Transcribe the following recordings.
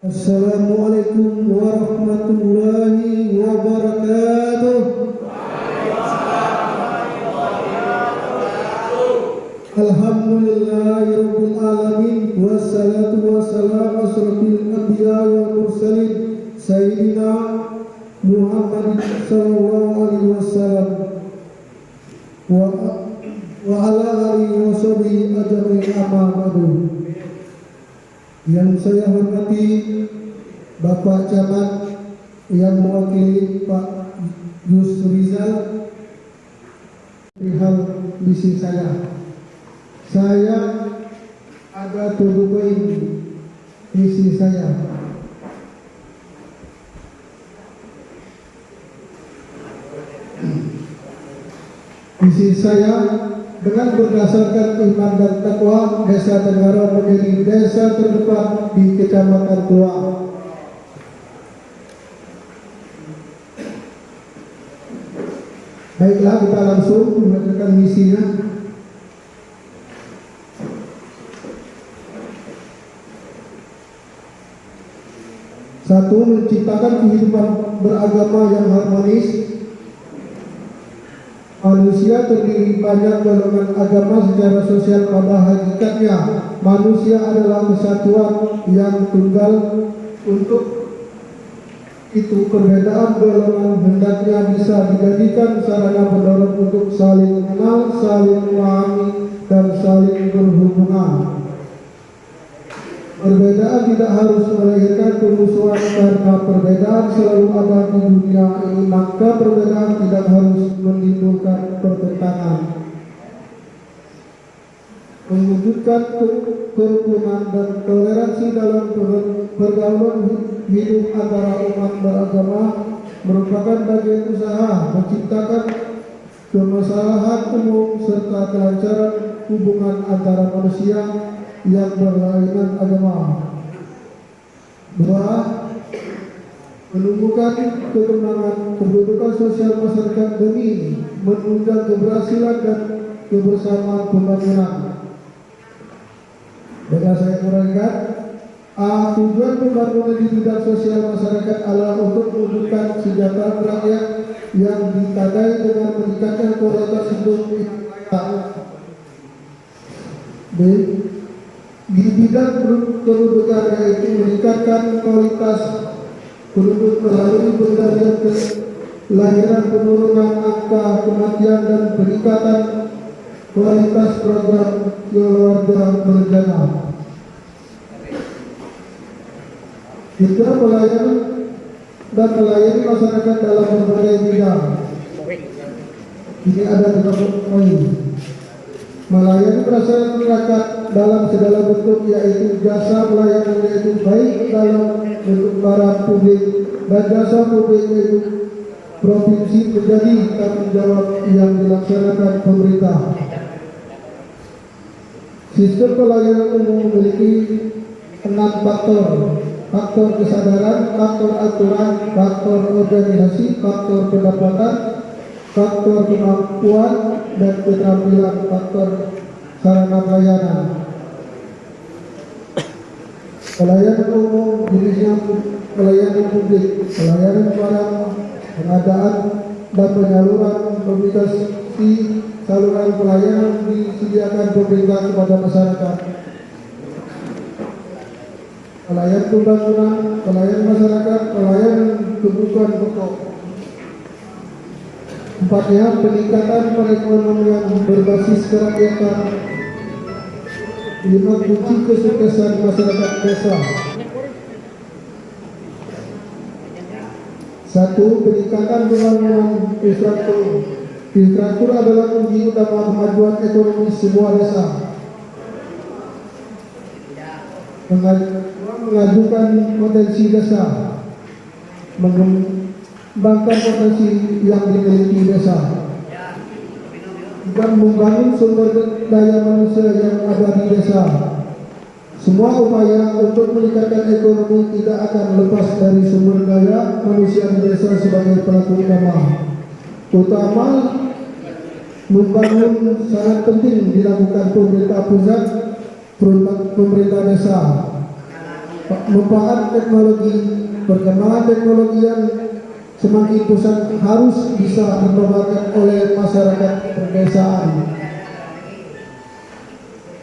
Assalamualaikum warahmatullahi wabarakatuh. Alhamdulillahirabbil alamin wassalatu wassalamu asrofil anbiya wal mursalin sayyidina Muhammadin sallallahu alaihi wasallam wa ala alihi wa sahbihi ajma'in amma ba'du. Yang saya hormati Bapak Camat yang mewakili Pak Yusrizal, perihal misi saya ada 7 poin misi saya. Misi saya dengan berdasarkan iman dan takwa, Desa Tenggara menjadi desa terdepan di Kecamatan Kluang. Baiklah, kita langsung membacakan misinya. Satu, menciptakan kehidupan beragama yang harmonis. Manusia terdiri banyak golongan agama. Secara sosial pada hakikatnya manusia adalah kesatuan yang tunggal. Untuk itu perbedaan golongan hendaknya bisa dijadikan sarana pendorong untuk saling mengenal, saling memahami, dan saling berhubungan. Perbedaan tidak harus melahirkan permusuhan, karena perbedaan selalu ada di dunia ini, maka perbedaan tidak harus menimbulkan pertentangan. Mewujudkan kerukunan dan toleransi dalam pergaulan hidup antara umat beragama merupakan bagian usaha menciptakan kemaslahatan umum serta kelancaran hubungan antara manusia yang berlainan agama. 2. Menumbuhkan ketenangan kedudukan sosial masyarakat demi menunjang keberhasilan dan kebersamaan pembangunan. Dengan saya uraikan, tujuan pembangunan di bidang sosial masyarakat adalah untuk mewujudkan kesejahteraan rakyat yang ditandai dengan meningkatkan kualitas hidup yang layak. B. Di bidang kedudukan, yaitu meningkatkan kualitas penduduk melalui pengendalian kelahiran, penurunan angka kematian, dan peningkatan kualitas program keluarga berencana. Kita pelayanan dan melayani masyarakat dalam berbagai bidang. Ini ada 3 poin. Melayani masyarakat dalam segala bentuk, yaitu jasa pelayanan, yaitu baik dalam bentuk barang publik dan jasa publik, yaitu provinsi menjadi tanggung jawab yang dilaksanakan pemerintah. Sistem pelayanan umum memiliki 6 faktor: faktor kesadaran, faktor aturan, faktor organisasi, faktor pendapatan, faktor kemampuan, dan keterampilan, faktor sarana pelayanan. Pelayanan umum jenisnya pelayanan publik, pelayanan barang, pengadaan dan penyaluran, komunikasi, saluran pelayanan disediakan pemerintah kepada masyarakat. Pelayanan pembangunan, pelayanan masyarakat, pelayanan kebutuhan pokok. 4. Peningkatan perekonomian berbasis kerakyatan. 5. Kunci kesuksesan masyarakat desa. 1. Peningkatan pembangunan infrastruktur. Infrastruktur adalah kunci utama kemajuan ekonomi sebuah desa. Mengajukan potensi desa, mengembangkan potensi yang dimiliki desa, dan membangun sumber daya manusia yang ada di desa. Semua upaya untuk meningkatkan ekonomi tidak akan lepas dari sumber daya manusia di desa sebagai pelaku utama. Membangun sangat penting dilakukan pemerintah pusat, pemerintah desa. Manfaat teknologi, perkembangan teknologi yang semakin pesat harus bisa dimanfaatkan oleh masyarakat pedesaan.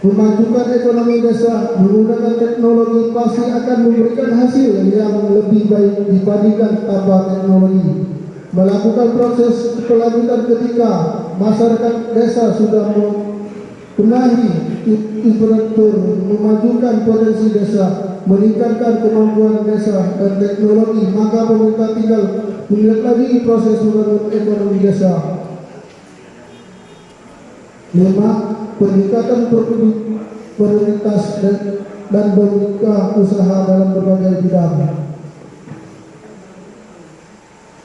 Memajukan ekonomi desa menggunakan teknologi pasti akan memberikan hasil yang lebih baik dibandingkan tanpa teknologi. Melakukan proses kelanjutan ketika masyarakat desa sudah membenahi infrastruktur, memajukan potensi desa, meningkatkan kemampuan desa dan teknologi, maka pemerintah tinggal menindaklanjuti proses membangun ekonomi desa. 5. Peningkatan produktivitas dan membuka usaha dalam berbagai bidang.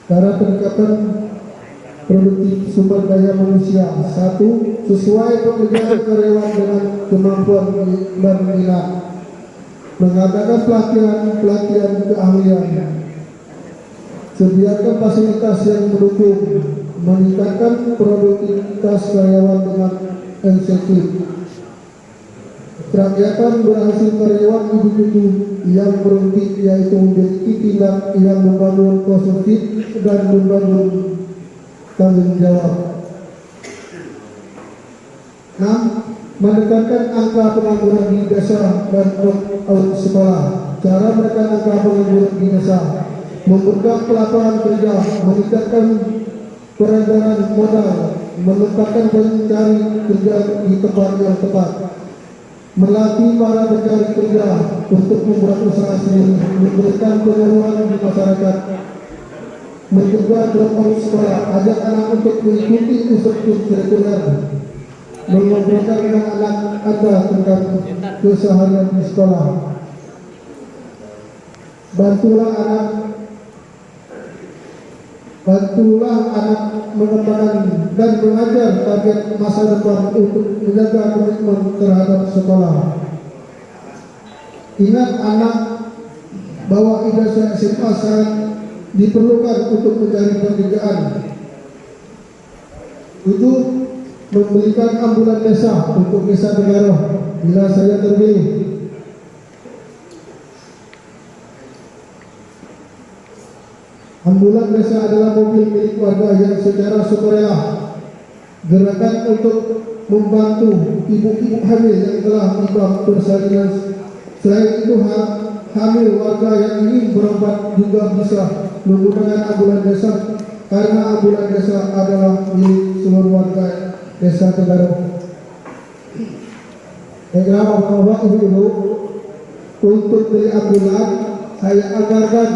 Cara peningkatan produktif sumber daya manusia. 1. Sesuai pekerjaan karyawan dengan kemampuan dan minat. Mengadakan pelatihan keahlian. Sediakan fasilitas yang mendukung. Meningkatkan produktivitas karyawan dengan insentif. Kerakyatan berhasil karyawan individu yang produktif, yaitu memiliki tindak yang membangun konsumtif dan membangun tanggung jawab. 6. Menekankan angka pengangguran di desa dan sekolah. Cara menekan angka pengangguran di desa: membuka lapangan kerja, meningkatkan peredaran modal, menempatkan pencari kerja di tempat yang tepat, melatih para pencari kerja untuk membuat usaha sendiri, memberikan penyuluhan di masyarakat, mencegah drop-out sekolah, ajak anak untuk mengikuti instruktur kurikuler, mengobrolkan dengan anak Anda tentang keseharian di sekolah. Bantulah anak mengembangkan dan mengajar target masa depan untuk menjaga komitmen terhadap sekolah. Ingat anak bahwa ijazah SMA sangat diperlukan untuk mencari pekerjaan. 7. Membelikan ambulan desa untuk desa Tenggaroh bila saya terpilih. Ambulan desa adalah mobil milik warga yang secara sukarela. Gerakan untuk membantu ibu-ibu hamil yang telah tiba persalinan. Selain itu, hamil warga yang ingin berobat juga bisa menggunakan ambulan desa, karena ambulan desa adalah milik seluruh warga desa Tenggaroh. Baiklah Bapak-bapak, Ibu-ibu, untuk beli ambulan saya anggarkan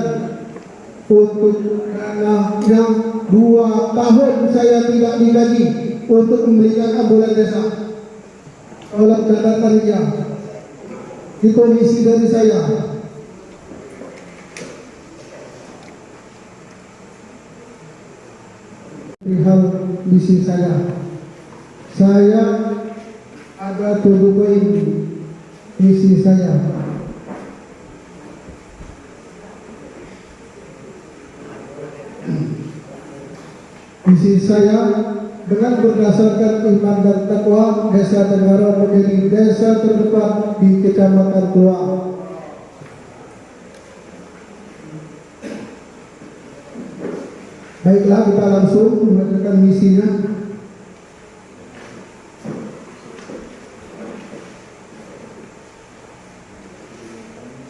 untuk yang 2 tahun saya tidak digaji untuk membelikan ambulan desa. Oleh catatan dia di komisi dari saya. Perihal misi saya ada 7 poin misi saya. Misi saya dengan berdasarkan iman dan takwa, desa Tenggaroh menjadi desa terdepan di Kecamatan Tua. Baiklah, kita langsung mengerjakan misinya.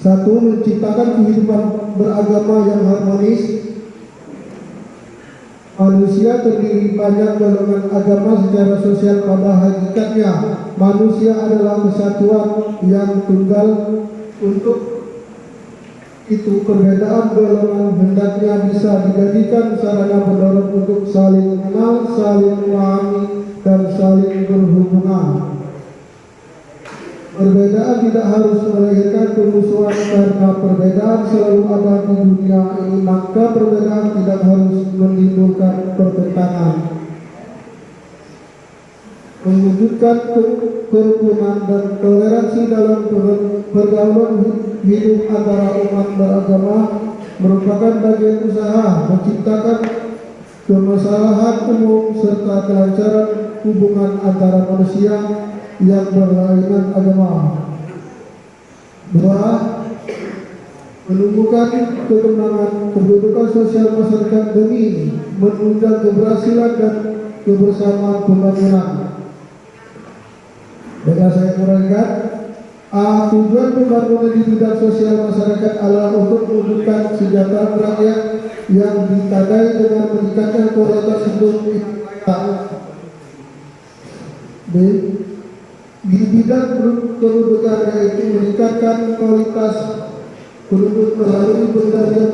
Satu, menciptakan kehidupan beragama yang harmonis. Manusia terdiri banyak golongan agama. Secara sosial pada hakikatnya manusia adalah kesatuan yang tunggal. Untuk itu perbedaan golongan hendaknya bisa dijadikan sarana pendorong untuk saling mengenal, saling memahami, dan saling berhubungan. Perbedaan tidak harus melahirkan permusuhan, karena perbedaan selalu ada di dunia ini, maka perbedaan tidak harus menimbulkan pertentangan. Mewujudkan kerukunan dan toleransi dalam pergaulan hidup antara umat beragama merupakan bagian usaha menciptakan kemaslahan umum serta kelancaran hubungan antara manusia yang berlainan agama. 2. menumbuhkan ketenangan kedudukan sosial masyarakat demi menunjang keberhasilan dan kebersamaan pembangunan. Dengan saya uraikan, tujuan pembangunan di bidang sosial masyarakat adalah untuk mewujudkan kesejahteraan rakyat yang ditandai dengan meningkatkan kualitas hidup di bidang kedudukan, yaitu meningkatkan kualitas penduduk melalui pengendalian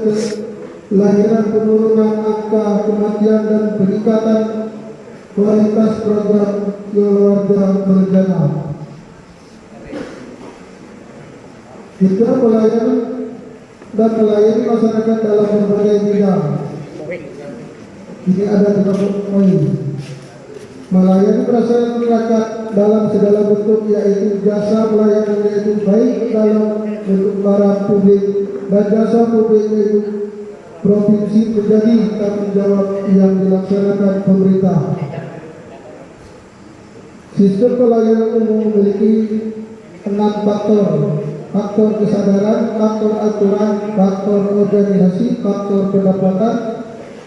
kelahiran, penurunan angka kematian, dan peningkatan kualitas program keluarga berencana. Kita pelayanan dan melayani masyarakat dalam berbagai bidang. Ini ada 30 poin. Melayani masyarakat dalam segala bentuk, yaitu jasa pelayanan, yaitu baik dalam bentuk barang publik dan jasa publik, yaitu provinsi menjadi tanggung jawab yang dilaksanakan pemerintah. Sistem pelayanan umum memiliki 6 faktor: faktor kesadaran, faktor aturan, faktor organisasi, faktor pendapatan,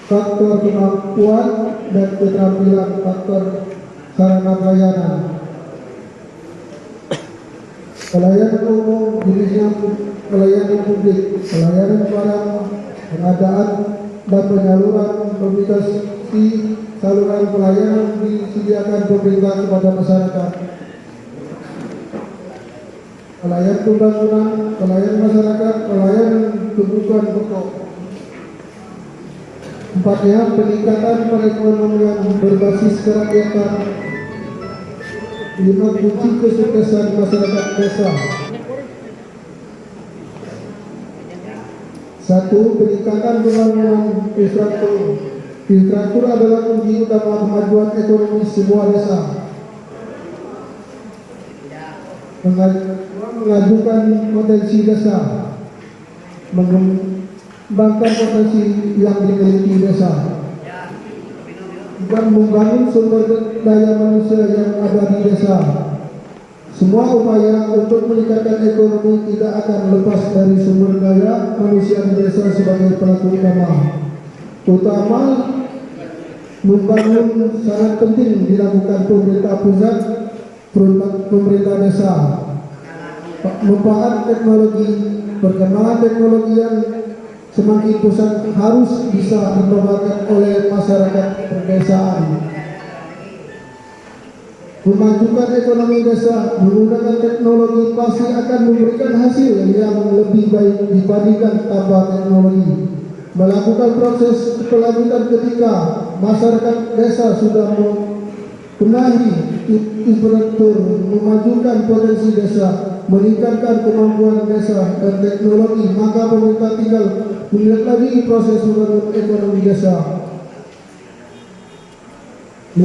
faktor kemampuan, dan keterampilan, faktor sarana pelayanan. Pelayanan umum jenisnya pelayanan publik, pelayanan barang, pengadaan dan penyaluran komunikasi, saluran pelayanan disediakan pemerintah kepada masyarakat. Pelayanan pembangunan, pelayanan masyarakat, pelayanan kebutuhan pokok. Empatnya, peningkatan perekonomian berbasis kerakyatan. 5 kunci kesuksesan masyarakat desa. 1. Peningkatan pembangunan infrastruktur. Infrastruktur adalah kunci utama kemajuan ekonomi sebuah desa. Mengajukan potensi desa, mengembangkan potensi yang dimiliki desa, dan membangun sumber daya manusia yang ada di desa. Semua upaya untuk meningkatkan ekonomi tidak akan lepas dari sumber daya manusia di desa sebagai pelaku utama. Membangun sangat penting dilakukan pemerintah pusat, pemerintah desa. Manfaat teknologi, perkembangan teknologi yang semakin pesat harus bisa dimanfaatkan oleh masyarakat perdesaan. Memajukan ekonomi desa menggunakan teknologi pasti akan memberikan hasil yang lebih baik dibandingkan tanpa teknologi. Melakukan proses kelanjutan ketika masyarakat desa sudah membenahi infrastruktur, memajukan potensi desa, meningkatkan kemampuan desa dan teknologi, maka pemerintah tinggal melihat lagi proses pembangunan ekonomi desa. 5.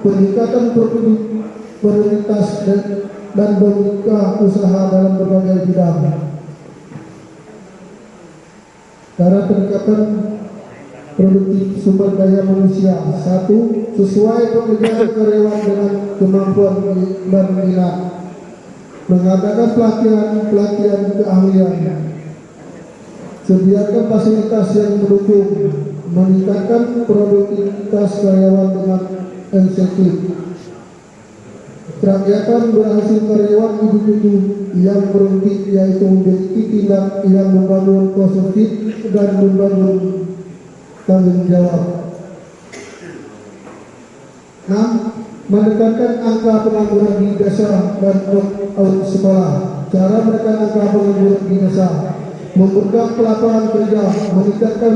Peningkatan produktivitas dan membuka usaha dalam berbagai bidang. Cara peningkatan produktif sumber daya manusia. 1. Sesuai pekerjaan karyawan dengan kemampuan dan minat. Mengadakan pelatihan keahlian. Sediakan fasilitas yang mendukung. Meningkatkan produktivitas karyawan dengan insentif. Kerakyatan berhasil karyawan individu yang produktif, yaitu memiliki tindak yang membangun konsumtif dan membangun tanggung jawab. 6. Menekankan angka pengangguran di desa dan sekolah. Cara menekan angka pengangguran di desa: membuka lapangan kerja, meningkatkan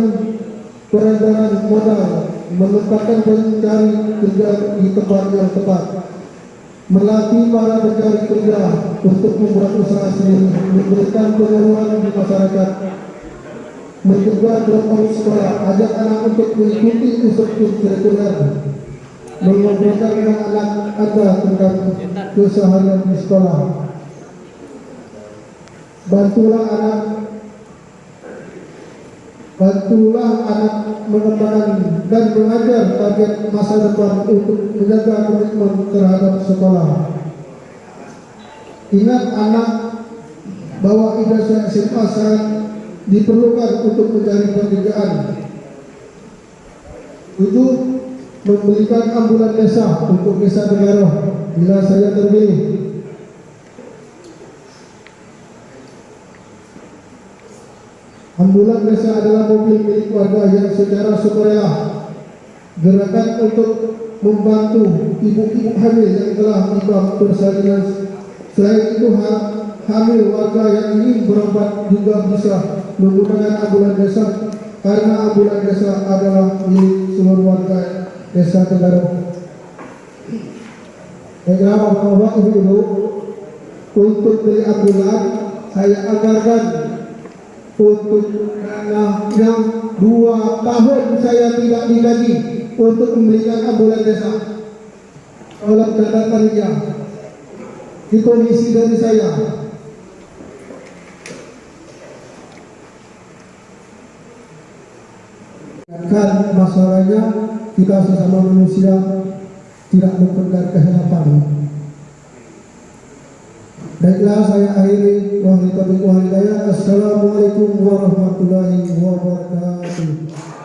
peredaran modal, menempatkan pencari kerja di tempat yang tepat, melatih para pencari kerja untuk membuat usaha sendiri, memberikan pengetahuan di masyarakat, mencegah dropout sekolah, ajak anak untuk mengikuti instruktur kurikuler, mengobrolkan dengan anak Anda tentang keseharian di sekolah. Bantulah anak mengembangkan dan mengajar target masa depan untuk menjaga komitmen terhadap sekolah. Ingat anak bahwa ijazah SMA sangat diperlukan untuk mencari pekerjaan. 7. Membelikan ambulan desa untuk desa Tegaro bila saya terpilih. Ambulan desa adalah mobil milik warga yang secara sukarela gerakan untuk membantu ibu-ibu hamil yang telah tiba persalinan. Selain itu, hamil warga yang ingin berobat juga bisa menggunakan ambulan desa karena ambulan desa adalah milik seluruh warga desa Tegaro. Baiklah Bapak-bapak, Ibu-ibu, untuk beli ambulan saya anggarkan untuk dana yang 2 tahun saya tidak digaji untuk membelikan ambulan desa. Tolong catatkan ya. Itu misi dari saya. Kan masalahnya kita sesama manusia tidak memperlukan kehadapan. Baiklah, saya akhiri. Wabillahi taufiq wal hidayah. Assalamualaikum warahmatullahi wabarakatuh.